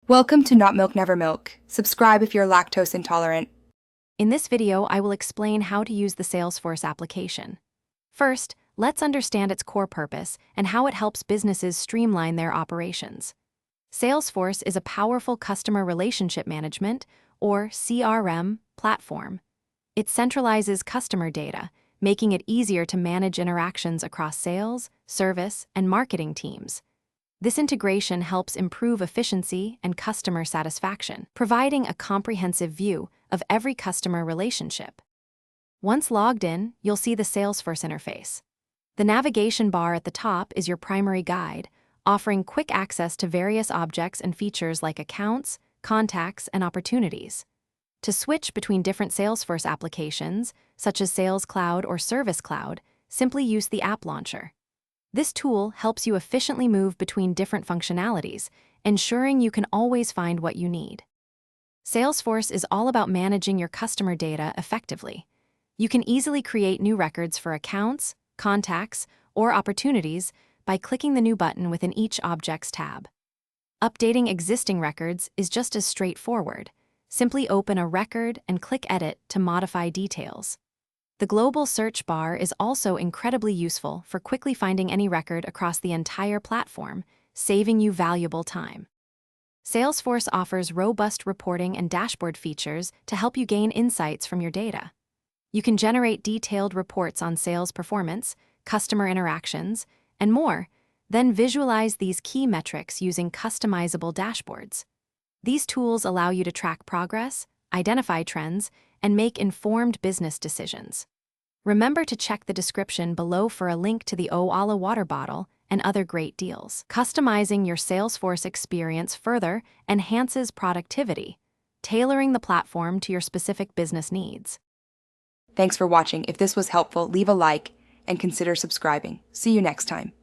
Welcome to Not Milk Never Milk. Subscribe if you're lactose intolerant. In this video, I will explain how to use the Salesforce application. First, let's understand its core purpose and how it helps businesses streamline their operations. Salesforce is a powerful customer relationship management, or CRM, platform. It centralizes customer data, making it easier to manage interactions across sales, service, and marketing teams. This integration helps improve efficiency and customer satisfaction, providing a comprehensive view of every customer relationship. Once logged in, you'll see the Salesforce interface. The navigation bar at the top is your primary guide, offering quick access to various objects and features like accounts, contacts, and opportunities. To switch between different Salesforce applications, such as Sales Cloud or Service Cloud, simply use the App Launcher. This tool helps you efficiently move between different functionalities, ensuring you can always find what you need. Salesforce is all about managing your customer data effectively. You can easily create new records for accounts, contacts, or opportunities by clicking the New button within each Objects tab. Updating existing records is just as straightforward. Simply open a record and click Edit to modify details. The global search bar is also incredibly useful for quickly finding any record across the entire platform, saving you valuable time. Salesforce offers robust reporting and dashboard features to help you gain insights from your data. You can generate detailed reports on sales performance, customer interactions, and more, then visualize these key metrics using customizable dashboards. These tools allow you to track progress, identify trends, and make informed business decisions. Remember to check the description below for a link to the Oala water bottle and other great deals. Customizing your Salesforce experience further enhances productivity, tailoring the platform to your specific business needs. Thanks for watching. If this was helpful, leave a like and consider subscribing. See you next time.